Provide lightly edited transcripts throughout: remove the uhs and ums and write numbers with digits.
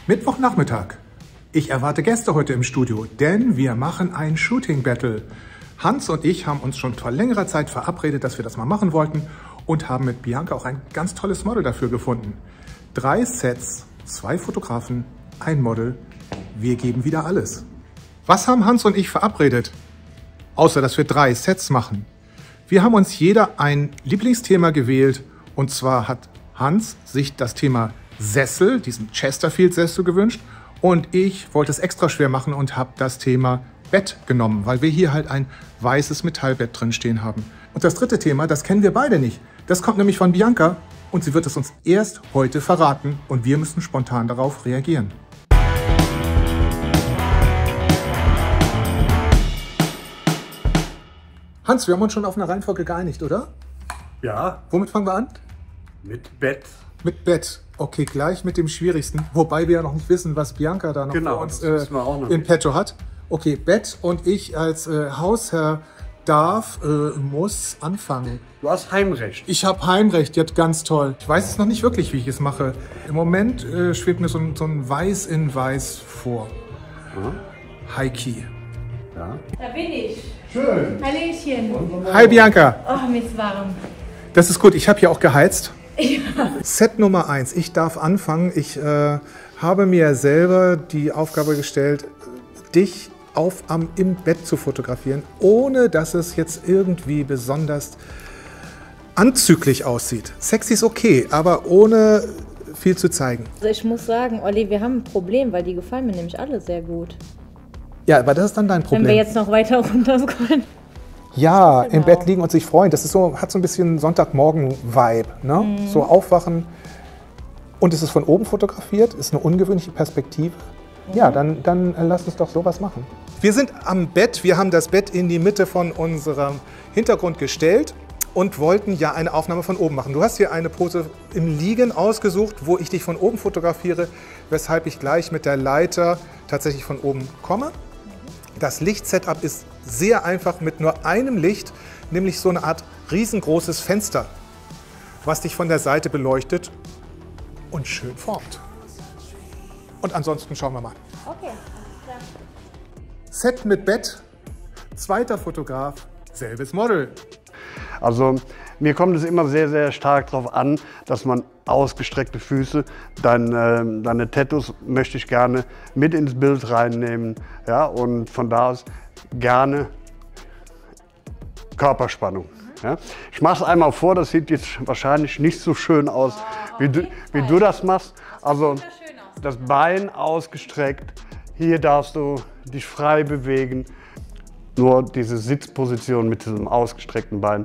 Mittwochnachmittag. Ich erwarte Gäste heute im Studio, denn wir machen ein Shooting-Battle. Hans und ich haben uns schon vor längerer Zeit verabredet, dass wir das mal machen wollten und haben mit Bianca auch ein ganz tolles Model dafür gefunden. 3 Sets, 2 Fotografen, ein Model. Wir geben wieder alles. Was haben Hans und ich verabredet? Außer, dass wir 3 Sets machen. Wir haben uns jeder ein Lieblingsthema gewählt und zwar hat Hans sich das Thema Sessel, diesen Chesterfield-Sessel gewünscht und ich wollte es extra schwer machen und habe das Thema Bett genommen, weil wir hier halt ein weißes Metallbett drin stehen haben. Und das dritte Thema, das kennen wir beide nicht. Das kommt nämlich von Bianca und sie wird es uns erst heute verraten und wir müssen spontan darauf reagieren. Hans, wir haben uns schon auf eine Reihenfolge geeinigt, oder? Ja. Womit fangen wir an? Mit Bett. Mit Bett. Okay, gleich mit dem Schwierigsten. Wobei wir ja noch nicht wissen, was Bianca da noch für uns in petto hat. Okay, Bett und ich als Hausherr muss anfangen. Du hast Heimrecht. Ich habe Heimrecht, jetzt ganz toll. Ich weiß es noch nicht wirklich, wie ich es mache. Im Moment schwebt mir so ein Weiß in Weiß vor. Heiki. Ja. Da bin ich. Schön. Hallöchen. Hi Bianca. Oh, mir ist warm. Das ist gut, ich habe hier auch geheizt. Ja. Set Nummer 1, ich darf anfangen. Ich habe mir selber die Aufgabe gestellt, dich im Bett zu fotografieren, ohne dass es jetzt irgendwie besonders anzüglich aussieht. Sexy ist okay, aber ohne viel zu zeigen. Also ich muss sagen, Olli, wir haben ein Problem, weil die gefallen mir nämlich alle sehr gut. Ja, aber das ist dann dein Problem. Wenn wir jetzt noch weiter runter scrollen. Ja, genau. Im Bett liegen und sich freuen. Das ist so, hat so ein bisschen Sonntagmorgen-Vibe. Ne? So aufwachen. Und es ist von oben fotografiert, ist eine ungewöhnliche Perspektive. Ja, dann lass uns doch sowas machen. Wir sind am Bett. Wir haben das Bett in die Mitte von unserem Hintergrund gestellt und wollten ja eine Aufnahme von oben machen. Du hast hier eine Pose im Liegen ausgesucht, wo ich dich von oben fotografiere, weshalb ich gleich mit der Leiter tatsächlich von oben komme. Das Lichtsetup ist sehr einfach mit nur einem Licht, nämlich so eine Art riesengroßes Fenster, was dich von der Seite beleuchtet und schön formt. Und ansonsten schauen wir mal. Okay, klar. Set mit Bett, zweiter Fotograf, selbes Model. Also mir kommt es immer sehr, sehr stark darauf an, dass man ausgestreckte Füße, deine Tattoos möchte ich gerne mit ins Bild reinnehmen. Ja, und von da aus gerne Körperspannung. Ja. Ich mache es einmal vor, das sieht jetzt wahrscheinlich nicht so schön aus, wie du das machst. Also das Bein ausgestreckt, hier darfst du dich frei bewegen. Nur diese Sitzposition mit diesem ausgestreckten Bein.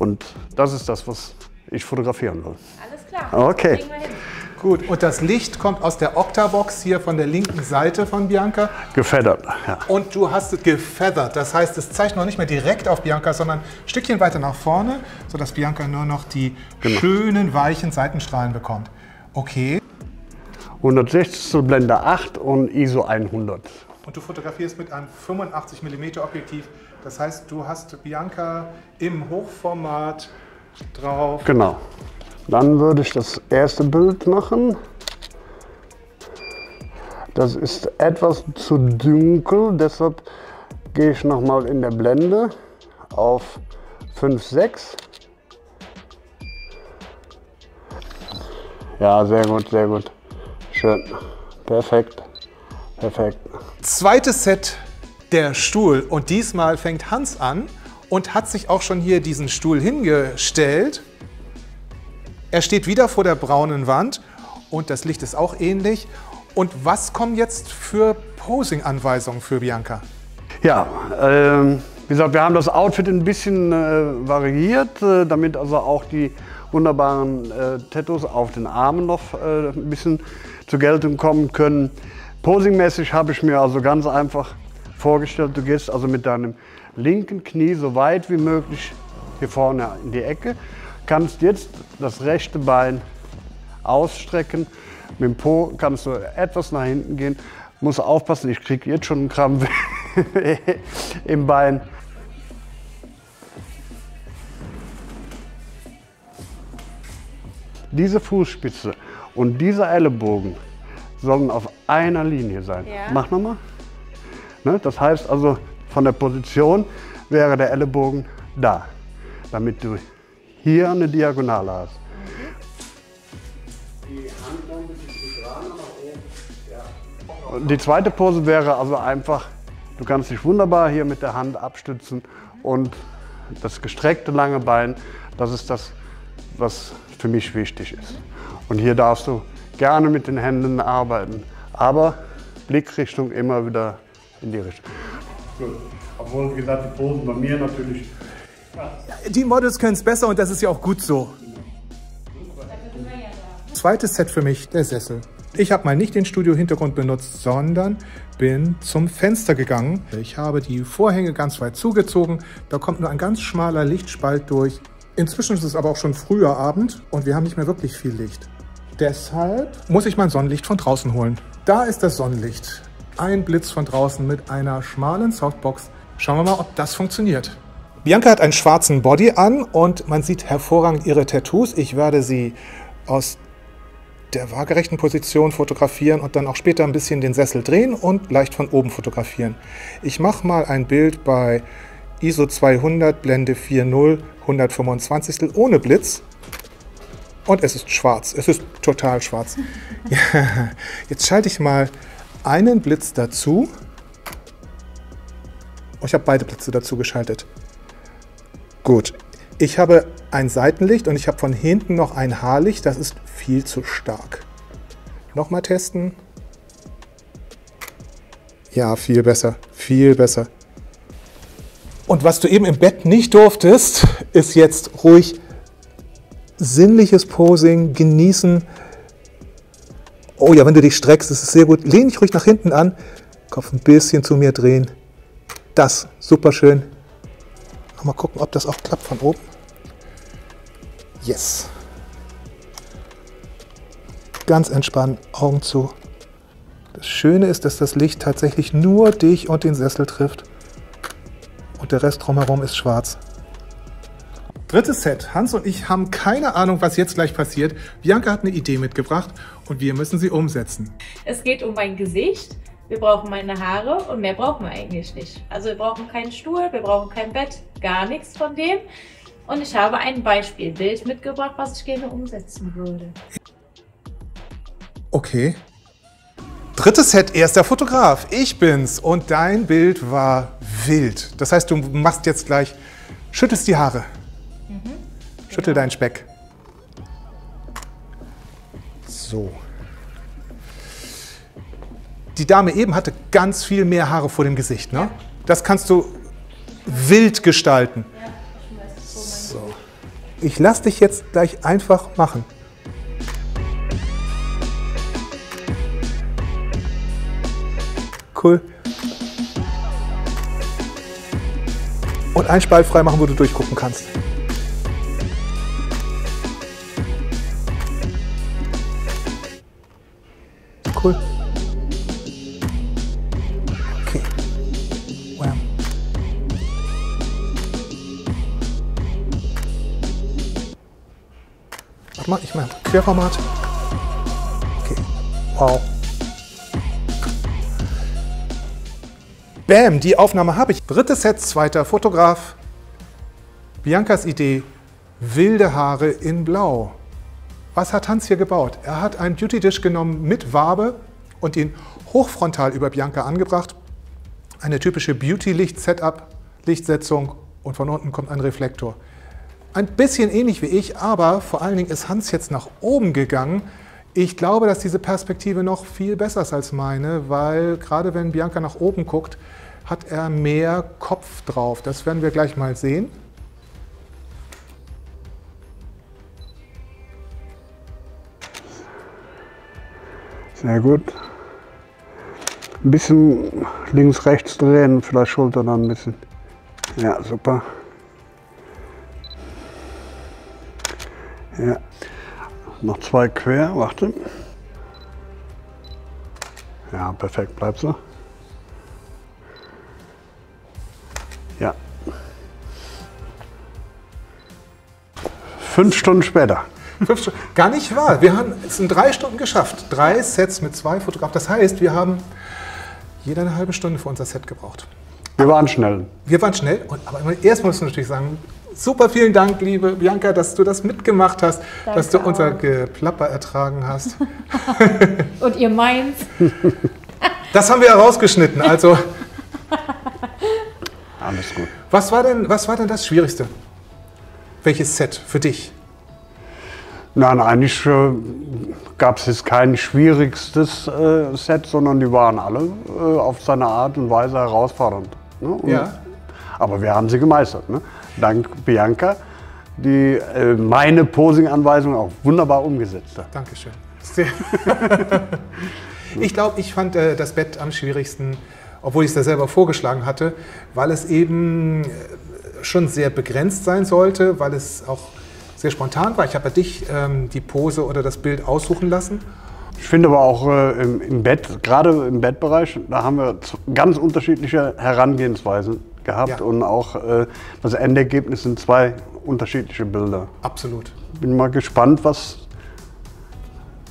Und das ist das, was ich fotografieren will. Alles klar. Okay. Das kriegen wir hin. Gut, und das Licht kommt aus der Octabox hier von der linken Seite von Bianca. Gefeathert, ja. Und du hast es gefeathert, das heißt, es zeigt noch nicht mehr direkt auf Bianca, sondern ein Stückchen weiter nach vorne, sodass Bianca nur noch die schönen, weichen Seitenstrahlen bekommt. Okay. 160 Blende 8 und ISO 100. Und du fotografierst mit einem 85 mm Objektiv. Das heißt, du hast Bianca im Hochformat drauf. Genau. Dann würde ich das erste Bild machen. Das ist etwas zu dunkel, deshalb gehe ich nochmal in der Blende auf 5,6. Ja, sehr gut, sehr gut. Schön. Perfekt. Perfekt. Zweites Set, der Stuhl. Und diesmal fängt Hans an und hat sich auch schon hier diesen Stuhl hingestellt. Er steht wieder vor der braunen Wand und das Licht ist auch ähnlich. Und was kommen jetzt für Posing-Anweisungen für Bianca? Ja, wie gesagt, wir haben das Outfit ein bisschen variiert, damit also auch die wunderbaren Tattoos auf den Armen noch ein bisschen zur Geltung kommen können. Posingmäßig habe ich mir also ganz einfach vorgestellt, du gehst also mit deinem linken Knie so weit wie möglich hier vorne in die Ecke, kannst jetzt das rechte Bein ausstrecken, mit dem Po kannst du etwas nach hinten gehen, musst aufpassen, ich kriege jetzt schon einen Krampf im Bein. Diese Fußspitze und dieser Ellenbogen, sollen auf einer Linie sein. Ja. Mach nochmal. Ne? Das heißt also, von der Position wäre der Ellenbogen da, damit du hier eine Diagonale hast. Die Hand noch ein bisschen gerade nach oben. Ja. Die zweite Pose wäre also einfach, du kannst dich wunderbar hier mit der Hand abstützen und das gestreckte lange Bein, das ist das, was für mich wichtig ist. Und hier darfst du gerne mit den Händen arbeiten, aber Blickrichtung immer wieder in die Richtung. Gut. Obwohl, wie gesagt, die Posen bei mir natürlich. Die Models können es besser und das ist ja auch gut so. Zweites Set für mich, der Sessel. Ich habe mal nicht den Studio-Hintergrund benutzt, sondern bin zum Fenster gegangen. Ich habe die Vorhänge ganz weit zugezogen. Da kommt nur ein ganz schmaler Lichtspalt durch. Inzwischen ist es aber auch schon früher Abend und wir haben nicht mehr wirklich viel Licht. Deshalb muss ich mein Sonnenlicht von draußen holen. Da ist das Sonnenlicht. Ein Blitz von draußen mit einer schmalen Softbox. Schauen wir mal, ob das funktioniert. Bianca hat einen schwarzen Body an und man sieht hervorragend ihre Tattoos. Ich werde sie aus der waagerechten Position fotografieren und dann auch später ein bisschen den Sessel drehen und leicht von oben fotografieren. Ich mache mal ein Bild bei ISO 200, Blende 4.0, 125 ohne Blitz. Und es ist schwarz. Es ist total schwarz. Ja, jetzt schalte ich mal einen Blitz dazu. Oh, ich habe beide Blitze dazu geschaltet. Gut. Ich habe ein Seitenlicht und ich habe von hinten noch ein Haarlicht. Das ist viel zu stark. Nochmal testen. Ja, viel besser. Viel besser. Und was du eben im Bett nicht durftest, ist jetzt ruhig sinnliches Posing genießen. Oh ja, wenn du dich streckst, ist es sehr gut. Lehn dich ruhig nach hinten an. Kopf ein bisschen zu mir drehen. Das, super schön. Mal gucken, ob das auch klappt von oben. Yes. Ganz entspannt, Augen zu. Das Schöne ist, dass das Licht tatsächlich nur dich und den Sessel trifft. Und der Rest drumherum ist schwarz. Drittes Set. Hans und ich haben keine Ahnung, was jetzt gleich passiert. Bianca hat eine Idee mitgebracht und wir müssen sie umsetzen. Es geht um mein Gesicht. Wir brauchen meine Haare und mehr brauchen wir eigentlich nicht. Also wir brauchen keinen Stuhl, wir brauchen kein Bett, gar nichts von dem. Und ich habe ein Beispielbild mitgebracht, was ich gerne umsetzen würde. Okay. Drittes Set, erster Fotograf. Ich bin's und dein Bild war wild. Das heißt, du machst jetzt gleich, schüttelst die Haare. Schüttel deinen Speck. So. Die Dame eben hatte ganz viel mehr Haare vor dem Gesicht, ne? Das kannst du wild gestalten. So. Ich lasse dich jetzt gleich einfach machen. Cool. Und einen Spalt frei machen, wo du durchgucken kannst. Cool. Okay. Wham. Warte mal, ich mache Querformat. Okay. Wow. Bam, die Aufnahme habe ich. Drittes Set, zweiter Fotograf. Biancas Idee, wilde Haare in Blau. Was hat Hans hier gebaut? Er hat einen Beauty-Dish genommen mit Wabe und ihn hochfrontal über Bianca angebracht. Eine typische Beauty-Licht-Setup, Lichtsetzung und von unten kommt ein Reflektor. Ein bisschen ähnlich wie ich, aber vor allen Dingen ist Hans jetzt nach oben gegangen. Ich glaube, dass diese Perspektive noch viel besser ist als meine, weil gerade wenn Bianca nach oben guckt, hat er mehr Kopf drauf. Das werden wir gleich mal sehen. Sehr gut. Ein bisschen links, rechts drehen, vielleicht Schulter dann ein bisschen. Ja, super. Ja. Noch zwei quer, warte. Ja, perfekt, bleib so. Ja. 5 Stunden später. 5 Stunden. Gar nicht wahr. Wir haben es in 3 Stunden geschafft. 3 Sets mit 2 Fotografen. Das heißt, wir haben jeder eine halbe Stunde für unser Set gebraucht. Wir waren schnell. Wir waren schnell, aber erstmal müssen wir natürlich sagen, super, vielen Dank, liebe Bianca, dass du das mitgemacht hast, Danke dass du unser auch. Geplapper ertragen hast. Und ihr meint? Das haben wir herausgeschnitten. Also, Alles gut. was war denn das Schwierigste? Welches Set für dich? Nein, eigentlich gab es jetzt kein schwierigstes Set, sondern die waren alle auf seine Art und Weise herausfordernd. Ne? Ja. Aber wir haben sie gemeistert. Ne? Dank Bianca, die meine Posing-Anweisung auch wunderbar umgesetzt hat. Dankeschön. Ich glaube, ich fand das Bett am schwierigsten, obwohl ich es da selber vorgeschlagen hatte, weil es eben schon sehr begrenzt sein sollte, weil es auch sehr spontan war. Ich habe bei dich die Pose oder das Bild aussuchen lassen. Ich finde aber auch im Bett, gerade im Bettbereich, da haben wir ganz unterschiedliche Herangehensweisen gehabt Ja. und auch das Endergebnis sind 2 unterschiedliche Bilder. Absolut. Bin mal gespannt, was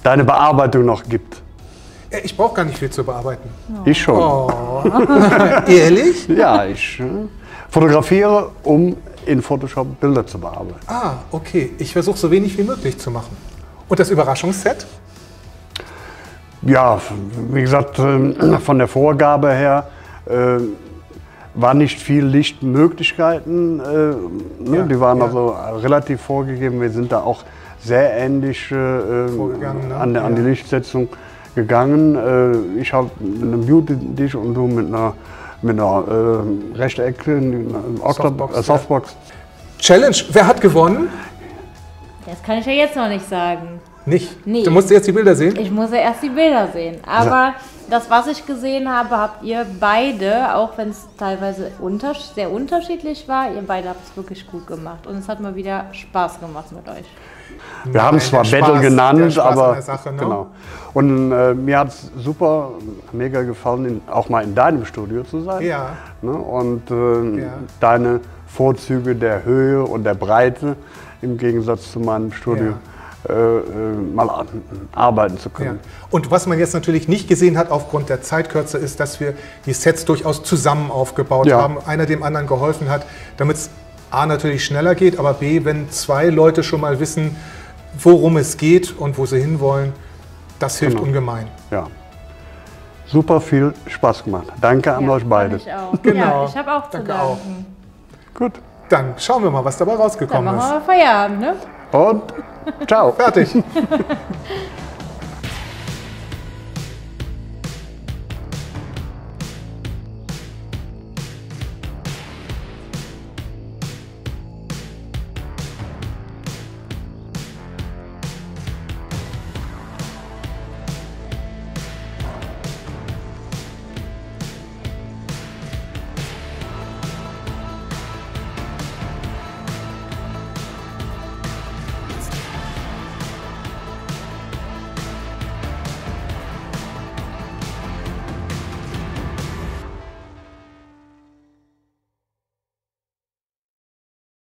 deine Bearbeitung noch gibt. Ich brauche gar nicht viel zu bearbeiten. Ich schon. Oh. Ehrlich? Ja, ich fotografiere, um in Photoshop Bilder zu bearbeiten. Ah, okay. Ich versuche so wenig wie möglich zu machen. Und das Überraschungsset? Ja, wie gesagt, von der Vorgabe her war nicht viel Lichtmöglichkeiten. Ne? Ja, Die waren ja. also relativ vorgegeben. Wir sind da auch sehr ähnlich Vorgegangen, ne? an die Ja. Lichtsetzung gegangen. Ich habe eine Beauty-Dish und du mit einer Rechteck, Softbox, Softbox. Challenge. Wer hat gewonnen? Das kann ich ja jetzt noch nicht sagen. Nicht. Nee. Du musst jetzt die Bilder sehen. Ich muss ja erst die Bilder sehen. Aber das, was ich gesehen habe, habt ihr beide, auch wenn es teilweise sehr unterschiedlich war, ihr beide habt es wirklich gut gemacht. Und es hat mal wieder Spaß gemacht mit euch. Wir haben es zwar der Battle Spaß- der genannt, Spaß an aber der Sache, ne? genau. Und mir hat es super, mega gefallen, auch mal in deinem Studio zu sein. Ja. Ne? Und Ja. deine Vorzüge der Höhe und der Breite im Gegensatz zu meinem Studio mal arbeiten zu Ja. können. Und was man jetzt natürlich nicht gesehen hat aufgrund der Zeitkürze, ist, dass wir die Sets durchaus zusammen aufgebaut Ja. haben, einer dem anderen geholfen hat, damit es A natürlich schneller geht, aber B, wenn 2 Leute schon mal wissen, worum es geht und wo sie hinwollen, das hilft Genau. ungemein. Ja. Super viel Spaß gemacht. Danke an euch beide. Ich auch. Genau. Ja, ich habe auch zu Danke auch. danken. Gut. Dann schauen wir mal, was dabei Dann rausgekommen machen wir ist. mal Feierabend, ne? Und ciao. Fertig.